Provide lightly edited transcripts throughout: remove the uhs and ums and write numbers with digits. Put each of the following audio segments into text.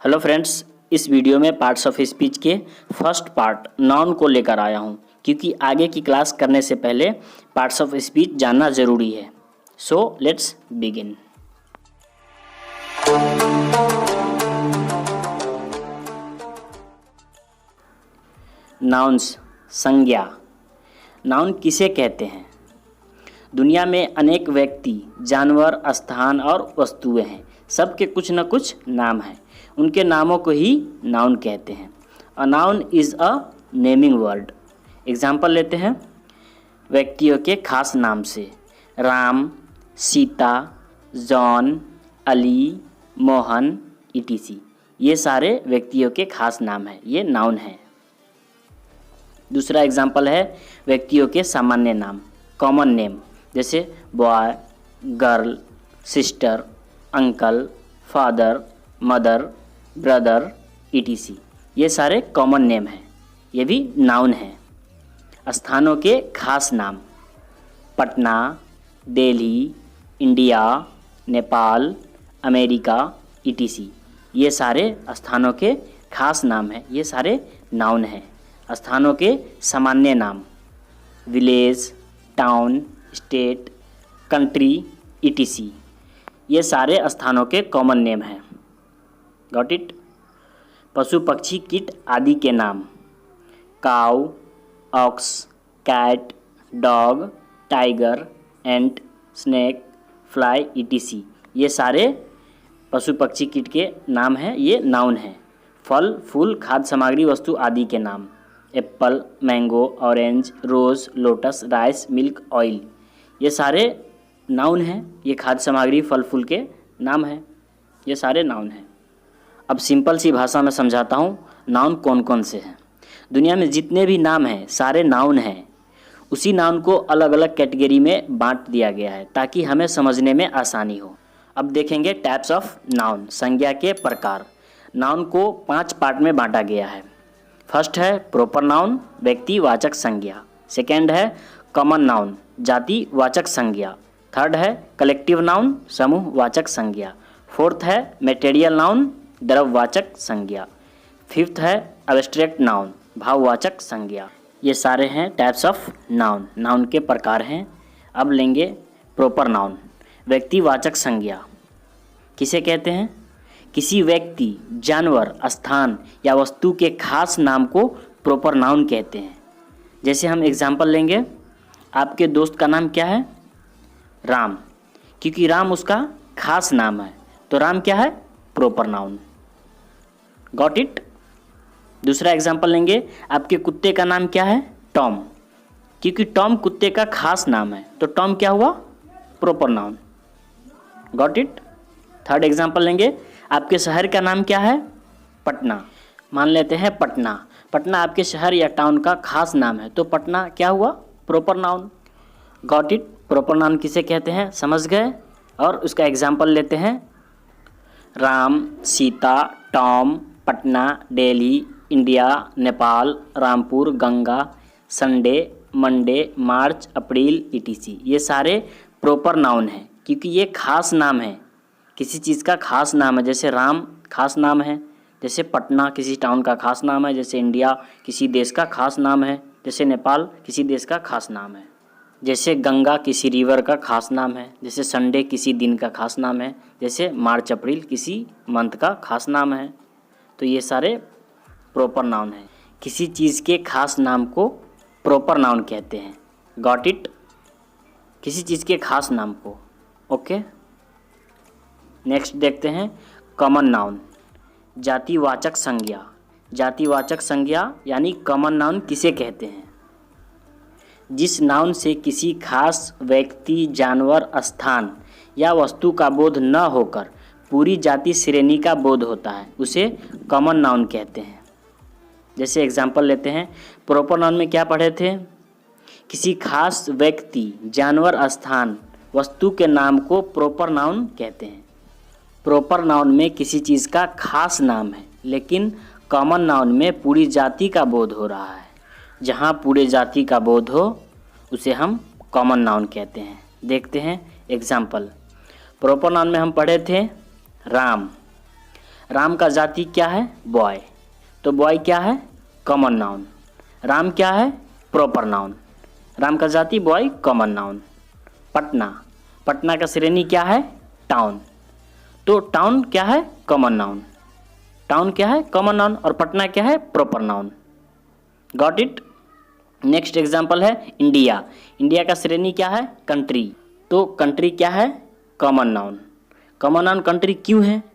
Hello friends, इस video में parts of speech के फर्स्ट पार्ट नाउन को लेकर आया हूं, क्योंकि आगे की क्लास करने से पहले पार्ट्स ऑफ स्पीच जानना ज़रूरी है। So let's begin. नाउन्स, संज्ञा। नाउन किसे कहते हैं? दुनिया में अनेक व्यक्ति, जानवर, स्थान और वस्तुएं हैं। सबके कुछ न कुछ नाम हैं। उनके नामों को ही नाउन कहते हैं। A noun is a naming word. Example लेते हैं व्यक्तियों के खास नाम से। Ram, Sita, John, Ali, Mohan, etc. ये सारे व्यक्तियों के खास नाम हैं, ये नाउन हैं। दूसरा एग्जाम्पल है व्यक्तियों के सामान्य नाम, कॉमन नेम, जैसे boy, girl, sister, uncle, father, mother, brother, etc. ये सारे कॉमन नेम हैं, ये भी नाउन हैं। स्थानों के खास नाम, Patna, Delhi, India, Nepal, America, etc. ये सारे स्थानों के खास नाम हैं, ये सारे नाउन हैं। स्थानों के सामान्य नाम, village, town, state, country, etc. ये सारे स्थानों के कॉमन नेम हैं। Got it? पशु, पक्षी, कीट आदि के नाम, काऊ, ऑक्स, कैट, डॉग, टाइगर, एंट, स्नेक, फ्लाई, ईटीसी। ये सारे पशु, पक्षी, कीट के नाम हैं, ये नाउन हैं। फल, फूल, खाद्य सामग्री, वस्तु आदि के नाम, एप्पल, मैंगो, ऑरेंज, रोज़, लोटस, राइस, मिल्क, ऑयल। ये सारे नाउन हैं। ये खाद्य सामग्री, फल फूल के नाम हैं, ये सारे नाउन हैं। अब सिंपल सी भाषा में समझाता हूँ नाउन कौन कौन से हैं। दुनिया में जितने भी नाम हैं सारे नाउन हैं। उसी नाउन को अलग अलग कैटेगरी में बांट दिया गया है ताकि हमें समझने में आसानी हो। अब देखेंगे टाइप्स ऑफ नाउन, संज्ञा के प्रकार। नाउन को 5 पार्ट में बांटा गया है। फर्स्ट है प्रॉपर नाउन, व्यक्तिवाचक संज्ञा। सेकेंड है कॉमन नाउन, जातिवाचक संज्ञा। थर्ड है कलेक्टिव नाउन, समूहवाचक संज्ञा। फोर्थ है मटेरियल नाउन, द्रव्यवाचक संज्ञा। फिफ्थ है एब्स्ट्रैक्ट नाउन, भाववाचक संज्ञा। ये सारे हैं टाइप्स ऑफ नाउन, नाउन के प्रकार हैं। अब लेंगे प्रॉपर नाउन, व्यक्तिवाचक संज्ञा। किसे कहते हैं? किसी व्यक्ति, जानवर, स्थान या वस्तु के खास नाम को प्रॉपर नाउन कहते हैं। जैसे हम एग्जाम्पल लेंगे, आपके दोस्त का नाम क्या है? राम। क्योंकि राम उसका खास नाम है, तो राम क्या है? Proper noun. Got it? दूसरा एग्जाम्पल लेंगे, आपके कुत्ते का नाम क्या है? टॉम। क्योंकि टॉम कुत्ते का खास नाम है, तो टॉम क्या हुआ? Proper noun. Got it? Third example लेंगे, आपके शहर का नाम क्या है? पटना। मान लेते हैं पटना। पटना आपके शहर या टाउन का खास नाम है, तो पटना क्या हुआ? Proper noun. Got it? Proper noun किसे कहते हैं समझ गए? और उसका एग्जाम्पल लेते हैं, Ram, Sita, Tom, Patna, Delhi, India, Nepal, Rampur, Ganga, Sunday, Monday, March, April, ETC. ये सारे प्रॉपर नाउन हैं क्योंकि ये खास नाम है, किसी चीज़ का खास नाम है। जैसे राम खास नाम है, जैसे पटना किसी टाउन का खास नाम है, जैसे इंडिया किसी देश का खास नाम है, जैसे नेपाल किसी देश का खास नाम है, जैसे गंगा किसी रिवर का खास नाम है, जैसे संडे किसी दिन का खास नाम है, जैसे मार्च अप्रैल किसी मंथ का खास नाम है। तो ये सारे प्रॉपर नाउन हैं। किसी चीज़ के खास नाम को प्रॉपर नाउन कहते हैं। Got it? किसी चीज़ के खास नाम को। ओके, नेक्स्ट देखते हैं कॉमन नाउन, जातिवाचक संज्ञा। जातिवाचक संज्ञा यानी कॉमन नाउन किसे कहते हैं? जिस नाउन से किसी खास व्यक्ति, जानवर, स्थान या वस्तु का बोध न होकर पूरी जाति श्रेणी का बोध होता है, उसे कॉमन नाउन कहते हैं। जैसे एग्जाम्पल लेते हैं, प्रॉपर नाउन में क्या पढ़े थे? किसी खास व्यक्ति, जानवर, स्थान, वस्तु के नाम को प्रॉपर नाउन कहते हैं। प्रॉपर नाउन में किसी चीज़ का खास नाम है, लेकिन कॉमन नाउन में पूरी जाति का बोध हो रहा है। जहाँ पूरे जाति का बोध हो उसे हम कॉमन नाउन कहते हैं। देखते हैं एग्जाम्पल। प्रॉपर नाउन में हम पढ़े थे राम। राम का जाति क्या है? बॉय। तो बॉय क्या है? Common noun. राम क्या है? Proper noun. राम का जाति boy, common noun. Patna, Patna का श्रेणी क्या है? टाउन। तो टाउन क्या है? Common noun. टाउन क्या है? Common noun. और पटना क्या है? Proper noun. Got it. Next example है इंडिया। इंडिया का श्रेणी क्या है? कंट्री। तो कंट्री क्या है? Common noun. Common noun country क्यों है?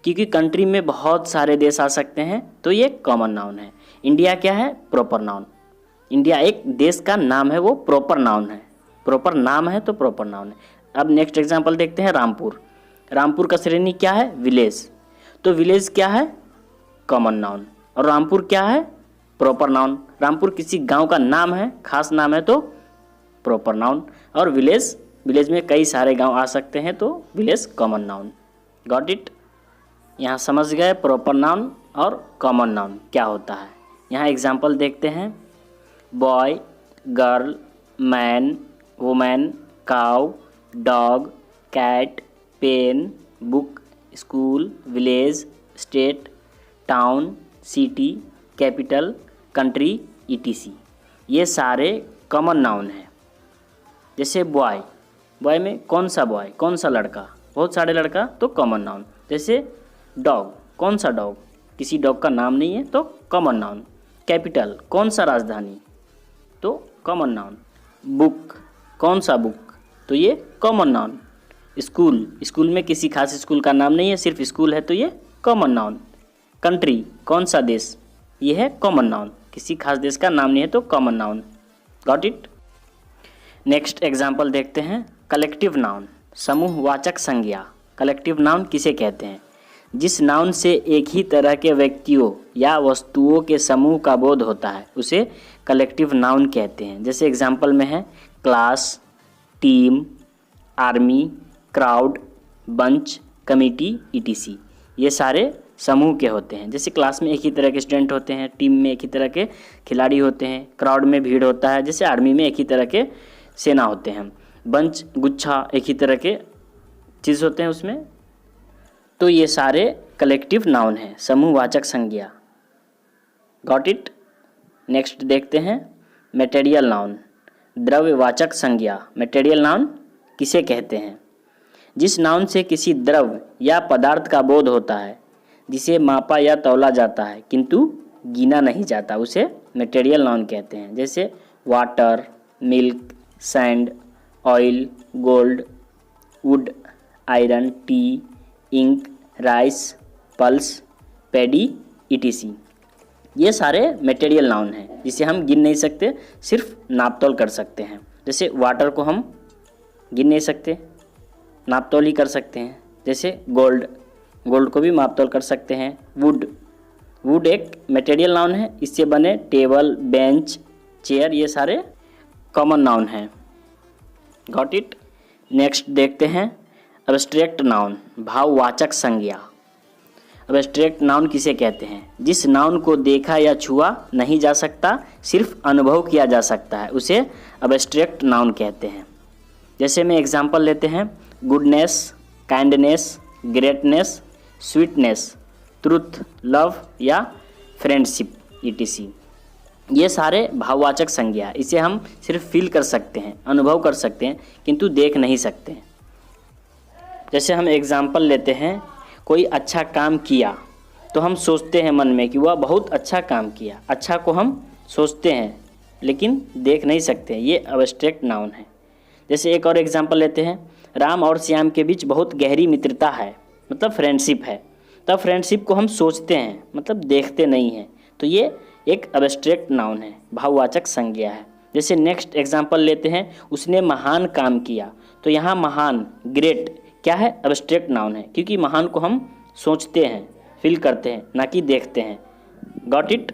क्योंकि कंट्री में बहुत सारे देश आ सकते हैं, तो ये कॉमन नाउन है। इंडिया क्या है? Proper noun. इंडिया एक देश का नाम है, वो प्रॉपर नाउन है। प्रॉपर नाम है तो प्रॉपर नाउन है। अब नेक्स्ट एग्जांपल देखते हैं रामपुर। रामपुर का श्रेणी क्या है? विलेज। तो विलेज क्या है? Common noun. और रामपुर क्या है? Proper noun. रामपुर किसी गांव का नाम है, खास नाम है, तो प्रॉपर नाउन। और विलेज, विलेज में कई सारे गांव आ सकते हैं, तो village common noun. Got it. यहाँ समझ गए प्रॉपर नाउन और कॉमन नाउन क्या होता है। यहाँ एग्जाम्पल देखते हैं। Boy, girl, man, women, cow, dog, cat, pen, book, school, village, state, town, city, capital, country, etc। ये सारे कॉमन नाउन हैं। जैसे बॉय, बॉय में कौन सा बॉय? कौन सा लड़का? बहुत सारे लड़का, तो कॉमन नाउन। जैसे डॉग, कौन सा डॉग? किसी डॉग का नाम नहीं है, तो कॉमन नाउन। कैपिटल, कौन सा राजधानी? तो कॉमन नाउन। बुक, कौन सा बुक? तो ये कॉमन नाउन। स्कूल, स्कूल में किसी खास स्कूल का नाम नहीं है, सिर्फ स्कूल है, तो ये कॉमन नाउन। कंट्री, कौन सा देश? ये है कॉमन नाउन। किसी खास देश का नाम नहीं है, तो common noun. Got it. Next example देखते हैं। कलेक्टिव नाउन, समूहवाचक संज्ञा। कलेक्टिव नाउन किसे कहते हैं? जिस नाउन से एक ही तरह के व्यक्तियों या वस्तुओं के समूह का बोध होता है, उसे कलेक्टिव नाउन कहते हैं। जैसे एग्जाम्पल में है class, team, army, crowd, bunch, committee, etc। ये सारे समूह के होते हैं। जैसे क्लास में एक ही तरह के स्टूडेंट होते हैं, टीम में एक ही तरह के खिलाड़ी होते हैं, क्राउड में भीड़ होता है, जैसे आर्मी में एक ही तरह के सेना होते हैं, बंच, गुच्छा, एक ही तरह के चीज़ होते हैं उसमें। तो ये सारे कलेक्टिव नाउन हैं, समूहवाचक संज्ञा। Got it. नेक्स्ट देखते हैं मटेरियल नाउन, द्रव्यवाचक संज्ञा। मटेरियल नाउन किसे कहते हैं? जिस नाउन से किसी द्रव्य या पदार्थ का बोध होता है, जिसे मापा या तौला जाता है किंतु गिना नहीं जाता, उसे मटेरियल नाउन कहते हैं। जैसे water, milk, sand, oil, gold, wood, iron, tea, ink, rice, pulse, paddy, etc। ये सारे मटेरियल नाउन हैं, जिसे हम गिन नहीं सकते, सिर्फ नाप तोल कर सकते हैं। जैसे वाटर को हम गिन नहीं सकते, नाप तोल ही कर सकते हैं। जैसे गोल्ड, गोल्ड को भी माप तोल कर सकते हैं। वुड, वुड एक मटेरियल नाउन है, इससे बने टेबल, बेंच, चेयर, ये सारे कॉमन नाउन हैं। Got it. नेक्स्ट देखते हैं एब्स्ट्रैक्ट नाउन, भाववाचक संज्ञा। एब्स्ट्रैक्ट नाउन किसे कहते हैं? जिस नाउन को देखा या छुआ नहीं जा सकता, सिर्फ अनुभव किया जा सकता है, उसे एब्स्ट्रैक्ट नाउन कहते हैं। जैसे में एग्जांपल लेते हैं, goodness, kindness, greatness, sweetness, truth, love या फ्रेंडशिप, etc। ये सारे भाववाचक संज्ञा, इसे हम सिर्फ फील कर सकते हैं, अनुभव कर सकते हैं, किंतु देख नहीं सकते। जैसे हम एग्जांपल लेते हैं, कोई अच्छा काम किया तो हम सोचते हैं मन में कि वह बहुत अच्छा काम किया। अच्छा को हम सोचते हैं लेकिन देख नहीं सकते, ये एब्स्ट्रैक्ट नाउन है। जैसे एक और एग्जांपल लेते हैं, राम और श्याम के बीच बहुत गहरी मित्रता है, मतलब फ्रेंडशिप है। तब फ्रेंडशिप को हम सोचते हैं, मतलब देखते नहीं हैं, तो ये एक एब्स्ट्रैक्ट नाउन है, भाववाचक संज्ञा है। जैसे नेक्स्ट एग्जांपल लेते हैं, उसने महान काम किया, तो यहाँ महान, ग्रेट क्या है? एब्स्ट्रैक्ट नाउन है, क्योंकि महान को हम सोचते हैं, फील करते हैं, ना कि देखते हैं। Got it.